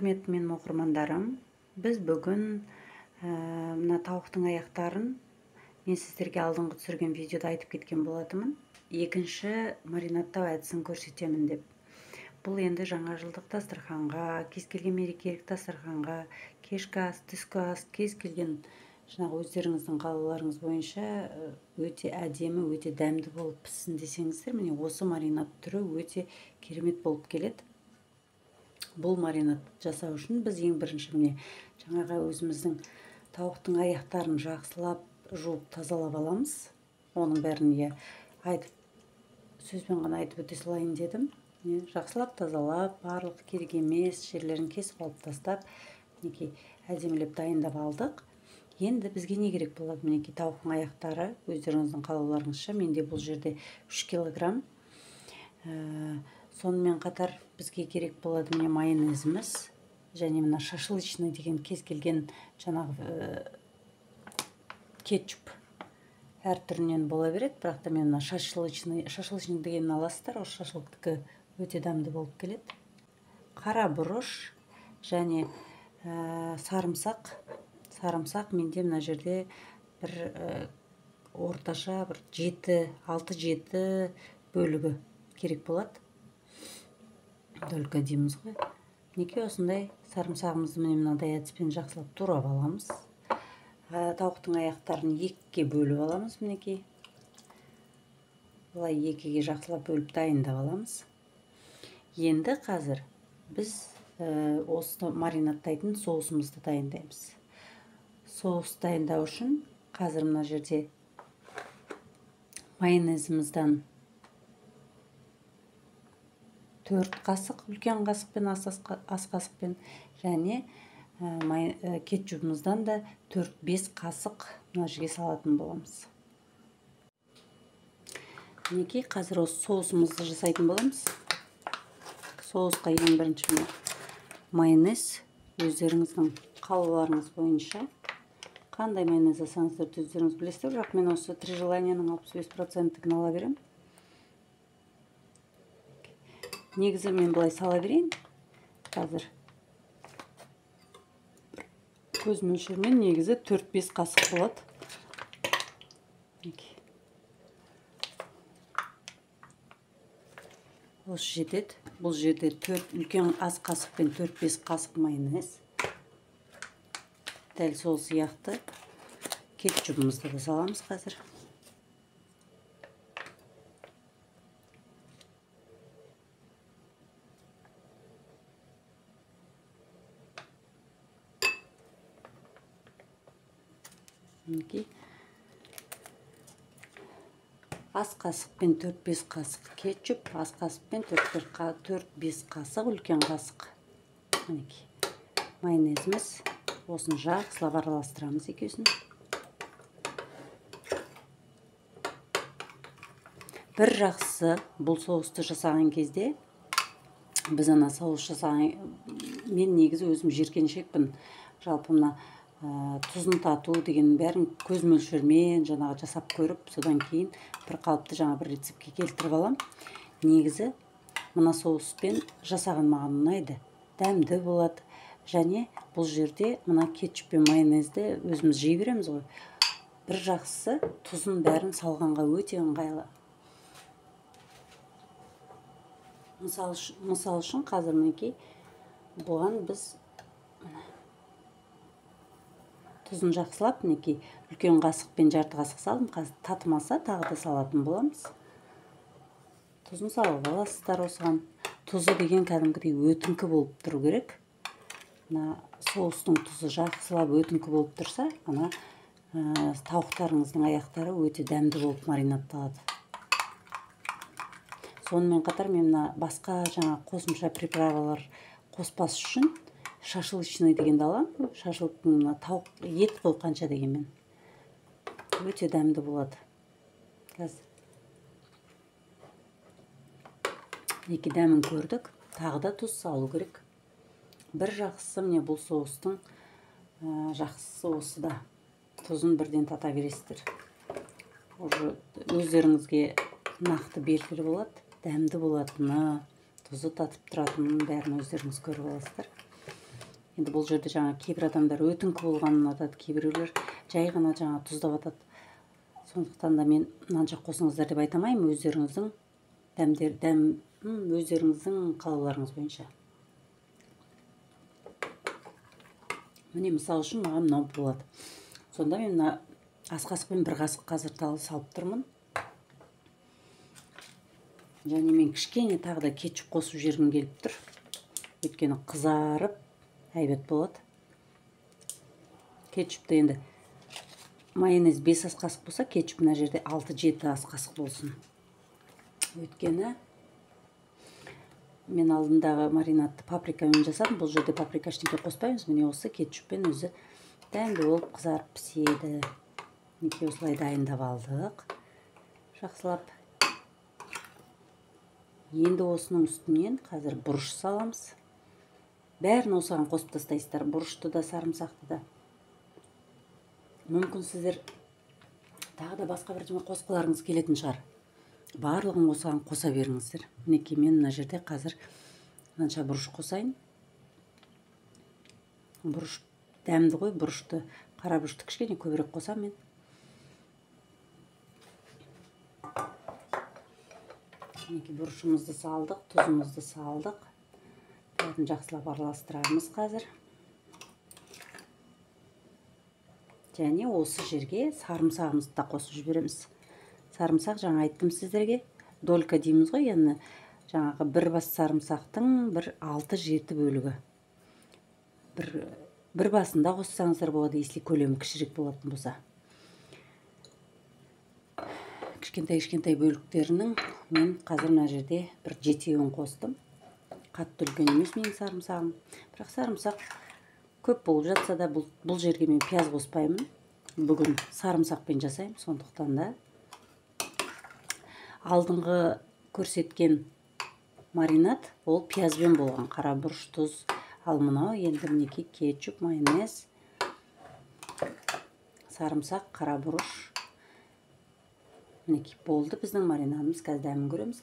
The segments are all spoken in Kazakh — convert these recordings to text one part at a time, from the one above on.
құрметті менің оқырмандарым, біз бүгін мына тауықтың аяқтарын мен сіздерге алдыңғы түсірген видеода айтып кеткен болатынмын. Екінші маринадтау әдісін көрсетемін деп. Бұл енді жаңа жылдық дастарханға, кез келген мерекелік дастарханға, кешкі ас, түскі ас, кез келген өздеріңіздің қалауларыңыз бойынша өте әдемі, өте дәмді болып піссін десеңіздер, міне осы маринад түрі өте керемет болып келеді. Бұл маринад жасау үшін біз ең бірінші міне жаңағы өзіміздің тауықтың аяқтарын жақсылап жуып тазалап аламыз. Оның бәрін сөзбен ғана айтып өте салайын дедім. Жақсылап тазалап, барлық керек емес жерлерін кесіп алып тастап, мінекей әдемілеп дайындап алдық. Енді бізге не керек болады? Мінекей тауықтың аяқтары, өздеріңіздің қалауларыңызша, менде бұл жерде 3 килограмм. Сонымен қатар бізге керек болады міне майонезіміз, және мына шашлычный деген кез келген жаңағы кетчуп әр түрінен бола береді, бірақ та мен мына шашлычный дегенін аласыздар, осы шашлыктікі өте дәмді болып келеді. Қара бұрыш және сарымсақ. Сарымсақ менде мына жерде бір орташа бір 6-7 бөлігі керек болады. Долька дейміз ғой. Мінекей осындай сарымсағымызды мынадай әдіспен жақсылап турап аламыз. Тауықтың аяқтарын 2-ге бөліп аламыз. Мінекей бұлай 2-ге жақсылап бөліп дайындап аламыз. Енді қазір біз осы маринадтайтын соусымызды дайындаймыз. Соус дайындау үшін қазір мына жерде майонезімізден 4 қасық, үлкен қасықпен, ас қасықпен, және кетчупымыздан да 4-5 қасық мына жерге салатын боламыз. Мінекей қазір осы соусымызды жасайтын боламыз. Соусқа ең бірінші майонез, өздеріңіздің қалауларыңыз бойынша. Қандай майонез алсаңыздар өздеріңіз білесіздер, бірақ мен осы Три желанияның 65%-ін ала берем. Негізі мен бұлай сала берейін. Қазір көз мөлшермен негізі 4-5 қасық болады. Осы жетеді. Бұл жерде үлкен ас қасықпен 4-5 қасық майонез. Дәл сол сияқты кетчупымызды да саламыз қазір. Ас қасықпен 4-5 қасық кетчуп, ас қасықпен 4-5 қасық үлкен қасық. Майонезіміз. Осын жақсылап араластырамыз екеусін. Бір жақсысы бұл соусты жасаған кезде, біз ана соус жасаған, мен негізі өзім жиіркеншекпін. Жалпы мына тұзын тату деген бәрін көз мөлшермен жаңағы жасап көріп, содан кейін бір қалыпты бір рецептке келтіріп алам. Негізі мына соуспен жасаған маған ұнайды. Дәмді болады. Және бұл жерде мына кетчуп пен майонезді өзіміз жей береміз ғой. Бір жақсысы тұзын бәрін салғанға өте ыңғайлы. Мысал үшін қазір мінекей бұған біз тұзын жақсылап, мінекей үлкен қасықпен жарты қасық салдым. Қазір татымаса тағы да салатын боламыз. Тұзын салып аласыздар осыған. Тұзы деген кәдімгідей өтіңкі болып тұру керек. Соустың тұзы жақсылап өтіңкі болып тұрса, тауықтарыңыздың аяқтары өте дәмді болып маринадталады. Сонымен қатар мен басқа қосымша приправалар қоспас үшін шашлычный дегенді аламын. Шашлықтың тауық ет қой қанша дегенмен. Өте дәмді болады. Екі дәмін көрдік. Тағы да тұз салу керек. Бір жақсысы міне бұл соустың жақсысы осы да. Тұзын бірден тата бересіздер. Өздеріңізге нақты белгілі болады. Дәмді болатыны, тұзы татып тұратынын бәрін өздеріңіз көріп аласыздар. Енді бұл жерде жаңа кейбір адамдар өтіңкі болғанын ұнатады, кейбіреулер жай ғана жаңа тұздап атады. Сондықтан да мен мынанша қосыңыздар деп айтамаймын, өздеріңіздің өздеріңіздің қалауларыңыз бойынша. Міне мысал үшін маған мынау болады. Сонда мен мына ас қасықпен бір қасық қазір салып тұрмын. Және мен кішкене тағы да кетчуп қосып жібергім келіп тұр. Өйткені қызарып әйбет болады. Кетчупты енді майонез 5 ас қасық болса, кетчуп мына жерде 6-7 ас қасық болсын. Өйткені мен алдындағы маринадты паприкамен жасадым. Бұл жерде паприка ештеңе қоспаймыз. Міне осы кетчуппен өзі дәмді болып қызарып піседі. Неке осылай дайындап алдық. Жақсылап. Енді осының үстінен қазір бұрыш саламыз. Бәрін осыған қосып тастайсыздар. Бұрышты да, сарымсақты да. Мүмкін сіздер тағы да басқа бірдеңе қосқыларыңыз келетін шығар. Барлығын осыған қоса беріңіздер. Мінекей мен мына жерде қазір мынанша бұрыш қосайын. Бұрыш дәмді ғой, бұрышты, қара бұрышты кішкене көбірек қосам мен. Мінекей бұрышымызды салдық, тұзымызды салдық. Бәрін жақсылап араластырамыз қазір. Және осы жерге сарымсағымызды да қосып жібереміз. Сарымсақ жаңа айттым сіздерге, долька дейміз ғой, яғни жаңағы бір бас сарымсақтың бір 6-7 бөлігі. Бір басында қоссаңыздар болады, если көлемі кішірек болатын болса. Кішкентай бөліктерінің мен қазір мына жерде бір 7-еуін қостым. Қатты үлкен емес менің сарымсағым. Бірақ сарымсақ көп болып жатса да, бұл жерге мен пияз қоспаймын. Бүгін сарымсақпен жасаймын, сондықтан да. Алдыңғы көрсеткен маринад ол пиязбен болған, қара бұрыш, тұз. Ал мынау енді мінекей кетчуп, майонез, сарымсақ, қара бұрыш. Мінекей болды біздің маринадымыз. Қазір дәмін көреміз.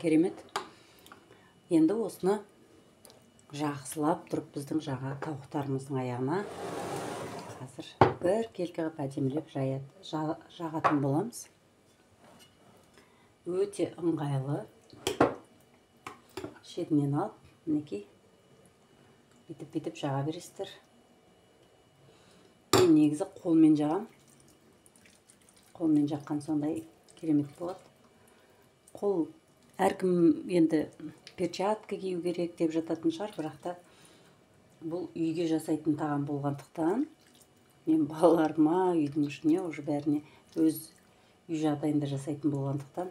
Керемет. Енді осыны жақсылап тұрып біздің жаңа тауықтарымыздың аяғына қазір бір келкі қып әдемілеп жағатын боламыз. Өте ыңғайлы. Шетінен алып, мінекей бүйтіп жаға бересіздер. Мен негізі қолмен жағам. Қолмен жаққан сондай керемет болады. Қол әркім енді перчатка кию керек деп жататын шығар, бірақ та бұл үйге жасайтын тағам болғандықтан мен балаларыма, үйдің ішіне уже бәріне өз үй жағдайында жасайтын болғандықтан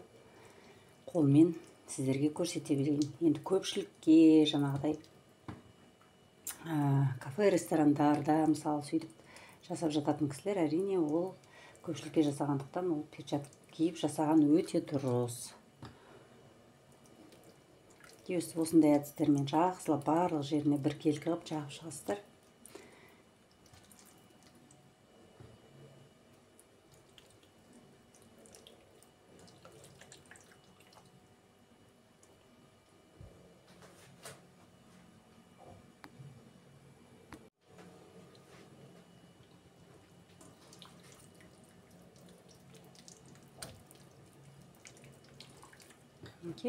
қолмен сіздерге көрсете берейін. Енді көпшілікке жаңағыдай кафе, ресторандарда мысалы сөйтіп жасап жататын кісілер, әрине ол көпшілікке жасағандықтан ол перчатка киіп жасаған өте дұрыс. Осындай әдістермен жақсылап барлық жеріне бір келкі қып жағып шығасыздар.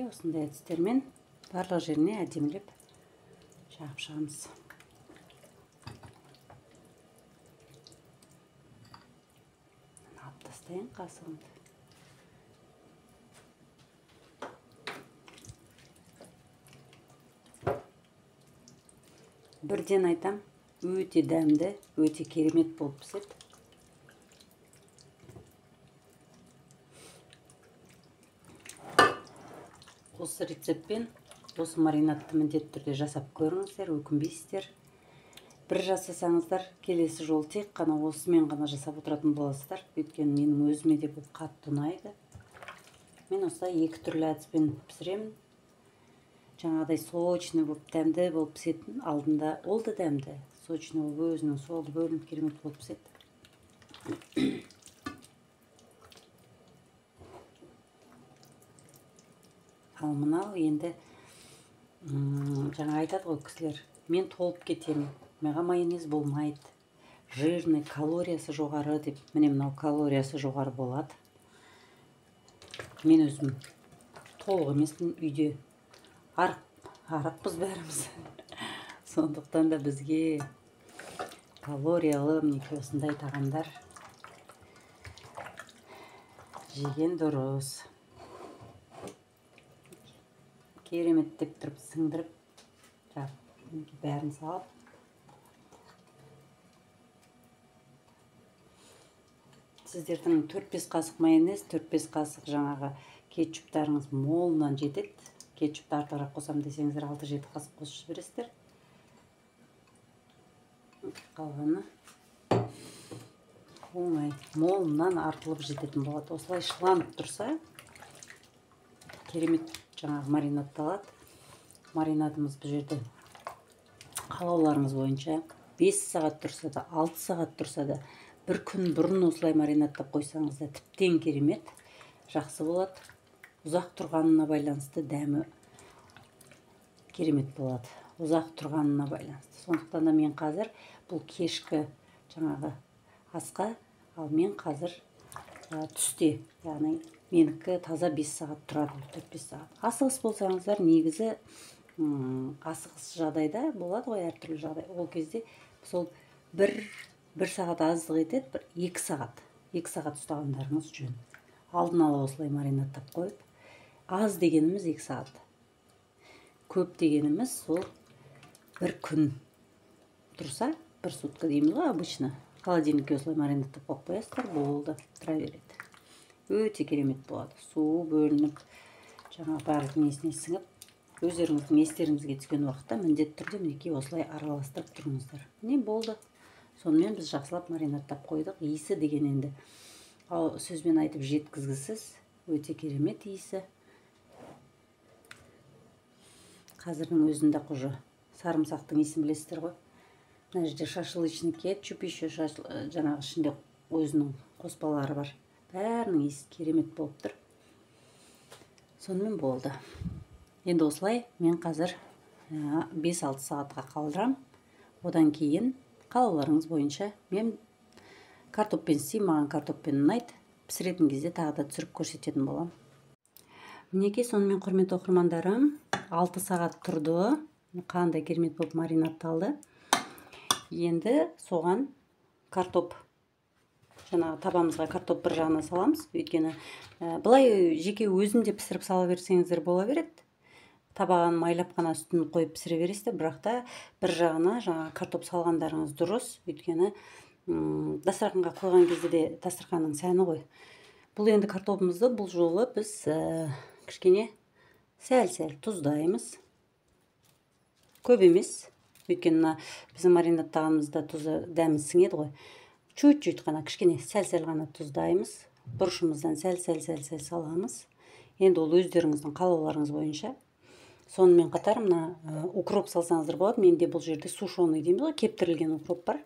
Осындай әдістермен барлық жеріне әдемілеп жағып шығамыз. Алып тастайын қасығымды. Бірден айтам, өте дәмді, өте керемет болып піседі. Осы рецептпен осы маринадты міндетті түрде жасап көріңіздер, өкінбейсіздер. Бір жасасаңыздар, келесі жол тек қана осымен ғана жасап отыратын боласыздар. Өйткені менің өзіме де бұл қатты ұнайды. Мен осылай 2 түрлі әдіспен пісіремін. Жаңағыдай сочный болып, дәмді болып пісетін, алдында ол да дәмді. Сочный болып, өзінің солды бөлініп керемет болып піседі. Ал мынау енді жаңа айтады ғой кісілер, мен толып кетемін, маған майонез болмайды, жирный, калориясы жоғары деп. Міне мынау калориясы жоғары болады. Мен өзім толық емеспін, үйде арықпыз бәріміз. Сондықтан да бізге калориялы мінекей осындай тағамдар жеген дұрыс. Кереметтеп тұрып сіңдіріп бәрін салып, сіздердің 4-5 қасық майонез, 4-5 қасық жаңағы кетчуптарыңыз молынан жетеді. Кетчупты артығырақ қосам десеңіздер 6-7 қасық қосып жібересіздер. Қалғаны оңай, молынан артылып жететін болады. Осылай шыланып тұрса, керемет жаңағы маринадталады. Маринадымыз бұл жерде қалауларыңыз бойынша 5 сағат тұрса да, 6 сағат тұрса да, бір күн бұрын осылай маринадтап қойсаңыз да тіптен керемет, жақсы болады. Ұзақ тұрғанына байланысты дәмі керемет болады. Ұзақ тұрғанына байланысты. Сондықтан да мен қазір бұл кешкі жаңағы асқа, ал мен қазір түсте, яғни менікі таза 5 сағат тұрады, 4-5 сағат. Асығыс болсаңыздар, негізі асығыс жағдайда болады ғой, әртүрлі жағдай. Ол кезде сол бір сағат аздық етеді, 2 сағат ұстағандарыңыз жөн. Алдын ала осылай маринадтап қойып, аз дегеніміз 2 сағат. Көп дегеніміз сол бір күн тұрса, бір сутка дейміз ғой обычно. Холодильникке осылай маринадтап қойып қоясыздар, болды, тұра береді. Өте керемет болады. Су бөлініп, жаңа барлық несіне сіңіп, өздеріңіздің естеріңізге түскен уақытта міндетті түрде мінекей осылай араластырып тұрыңыздар. Не болды? Сонымен біз жақсылап маринадтап қойдық. Иісі деген енді сөзбен айтып жеткізгісіз, өте керемет иісі. Қазірдің өзінде құжы сарымсақтың иісін білесіздер ғой. Мына жерде шашлычный кетчуп, еще жаңағы ішінде өзінің қоспалары бар. Бәрінің иісі керемет болып тұр. Сонымен болды. Енді осылай мен қазір 5-6 сағатқа қалдырам. Одан кейін қалауларыңыз бойынша мен картоппен істеймін, маған картоппен ұнайды. Пісіретін кезде тағы да түсіріп көрсететін болам. Мінекей, сонымен құрметті оқырмандарым, 6 сағат тұрды. Қандай керемет болып маринадталды. Енді соған картоп, жаңағы табамызға картоп бір жағына саламыз. Өйткені былай жеке өзінде пісіріп сала берсеңіздер бола береді. Табаған майлап қана үстін қойып пісіре бересіздер, бірақ та бір жағына жаңағы картоп салғандарыңыз дұрыс. Өйткені дастарханға қойған кезде де дастарханның сәні ғой. Бұл енді картопымызды бұл жолы біз кішкене сәл-сәл тұздаймыз. Көп емес. Өйткені біздің маринадтағанымызда тұзы дәмі сіңеді ғой. Чуть-чуть қана, кішкене сәл-сәл ғана тұздаймыз. Бұрышымыздан сәл-сәл саламыз. Енді ол өздеріңіздің қалауларыңыз бойынша. Сонымен қатар мына укроп салсаңыздар болады. Менде бұл жерде сушеный дейміз ғой, кептірілген укроп бар.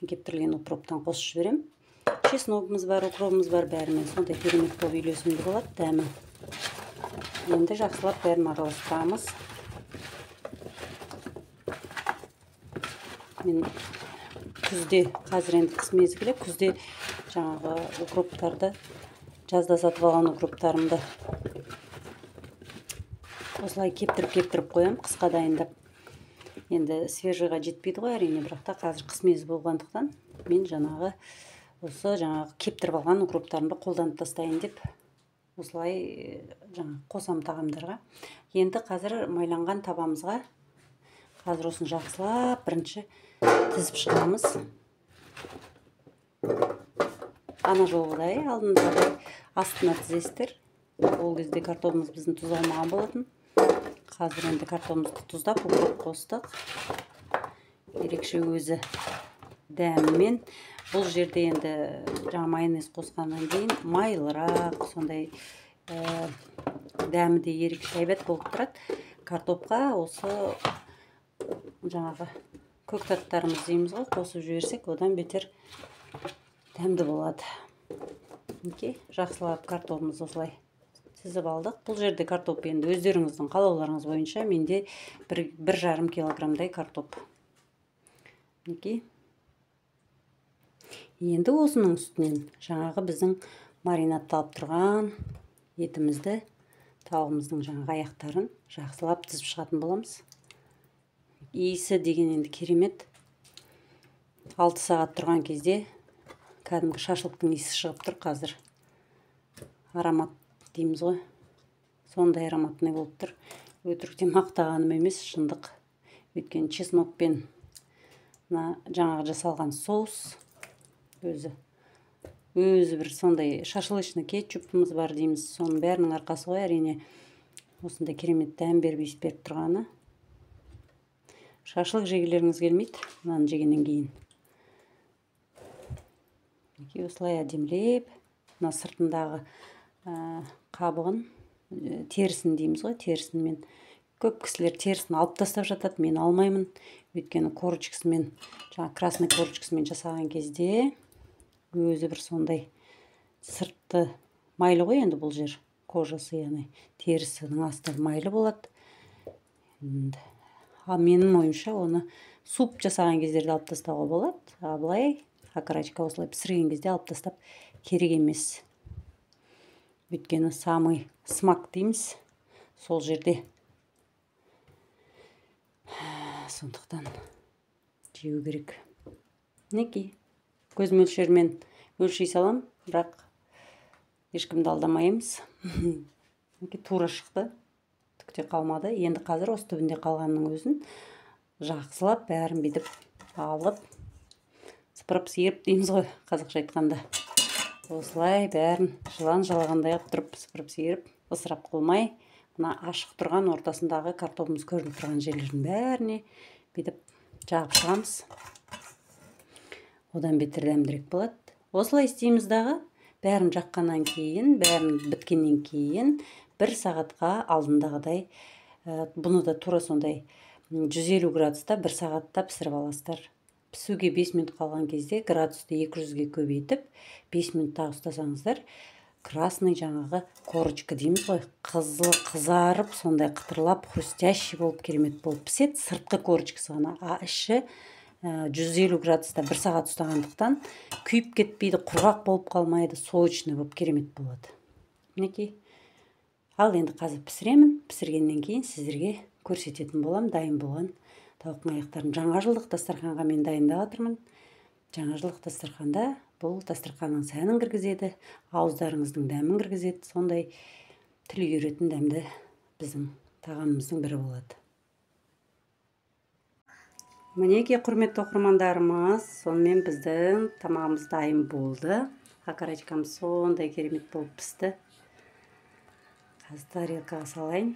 Кептірілген укроптан қосып жіберем. Чесногымыз бар, укропымыз бар, бәрімен сондай керемет болып үйлесімді болады дәмі. Енді жақсылап бәрін араластырамыз. Мен күзде, қазір енді қыс мезгілі, күзде жаңағы укроптарды, жазда сатып алған укроптарымды осылай кептіріп қоям, қысқа дайындап. Енді свежийға жетпейді ғой әрине, бірақ та қазір қыс мезгілі болғандықтан мен жаңағы кептіріп алған укроптарымды қолданып тастайын деп осылай қосам тағамдарға. Енді қазір майланған табамызға қазір осын жақсылап бірінші тізіп шығамыз. Ана жолғыдай алдындағы астына тізесіздер. Ол кезде картопымыз біздің тұз алмаған болатын. Қазір енді картопымызды тұздап, укроп қостық. Ерекше өзі дәмімен. Бұл жерде енді жаңа майонез қосқаннан кейін майлырақ, сондай дәмі де ерекше әйбат болып тұрады. Картопқа осы жаңағы көктаттарымыз дейміз ғой, қосып жіберсек, одан бетер дәмді болады. Жақсылап картопымыз осылай тізіп алдық. Бұл жерде картоп енді өздеріңіздің қалауларыңыз бойынша менде 1,5 килограммдай картоп. Мінекей. Енді осының үстінен жаңағы біздің маринадталып тұрған етімізді, тауығымыздың жаңағы аяқтарын жақсылап тізіп шығатын боламыз. Иісі деген енді керемет. 6 сағат тұрған кезде кәдімгі шашлықтың иісі шығып тұр қазір. Аромат дейміз ғой. Сондай ароматный болып тұр. Өтіріктен мақтағаным емес, шындық. Өйткені чеснокпен жаңағы жасалған соус өзі бір сондай шашлычный кетчупымыз бар дейміз. Соның бәрінің арқасы ғой, әрине осындай керемет дәм беріп иіс беріп тұрғаны. Шашлық жегілеріңіз келмейді, мынаны жегеннен кейін. Осылай әдемілеп, мына сыртындағы қабығын, терісін дейміз ғой, терісін мен көп кісілер терісін алып тастап жатады, мен алмаймын. Өйткені корочкасымен, жаңа красный корочкасымен жасаған кезде өзі бір сондай сыртты майлы ғой, енді бұл жер кожасы, яғни терісінің асты майлы болады. Менің ойымша оны суп жасаған кездерде алып тастауға болады. Былай окорочка осылай пісірген кезде алып тастап керек емес. Өйткені самый смак дейміз сол жерде. Сондықтан жеу керек. Мінекей. Көз мөлшермен өлшей салам, бірақ ешкімді алдамаймыз. Тура шықты, түкте қалмады. Енді қазір осы түбінде қалғанның өзін жақсылап бәрін бетіп алып, сыпырып сиырып дейміз ғой, қазақша айтқанда. Осылай бәрін жылан жалағандай тұрып сыпырып сиырып, ысырап қылмай, мына ашық тұрған ортасындағы картопымыз көрініп тұрған жерлердің бәріне бетіп жағып шығамыз. Одан бетер дәмдірек болады. Осылай істейміз дағы. Бәрін жаққаннан кейін, бәрін біткеннен кейін 1 сағатқа алдындағыдай, бұны да тура сондай 150 градуста 1 сағатта пісіріп аласыздар. Пісуге 5 минут қалған кезде градусты 200-ге көбейтіп, 5 минут тағы ұстасаңыздар, красный жаңағы корочка дейміз ғой, қызарып, сондай қытырлап, хрустящий болып, керемет болып піседі. Сыртқы корочкасы ғана, іші 150 градуста 1 сағат ұстағандықтан күйіп кетпейді, құрғақ болып қалмайды, сочный болып керемет болады. Мінекей. Ал енді қазір пісіремін. Пісіргеннен кейін сіздерге көрсететін болам, дайын болған тауықтың аяқтарын. Жаңа жылдық дастарханға мен дайындап отырмын. Жаңа жылдық дастарханда бұл дастарханның сәнін кіргізеді, ауыздарыңыздың дәмін кіргізеді. Сондай тіл үйретін дәмді біздің тағамымыздың бірі болады. Мінекей, құрметті оқырмандарымыз, сонымен біздің тамағымыз дайын болды. Окорочкамыз сондай керемет болып пісті. Қазір тарелкаға салайын.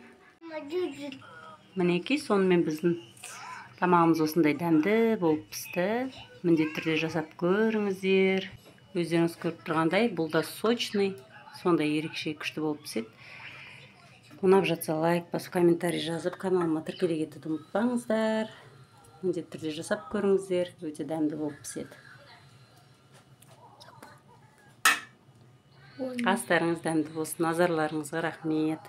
Мінекей, сонымен біздің тамағымыз осындай дәмді болып пісті. Міндетті түрде жасап көріңіздер. Өздеріңіз көріп тұрғандай, бұл да сочный, сондай ерекше күшті болып піседі. Ұнап жатса лайк басып, комментарий жазып, каналыма тіркеле кетуді ұмытпаңыздар. Міндетті түрде жасап көріңіздер, өте дәмді болып піседі. Астарыңыз дәмді болсын, назарларыңызға рахмет.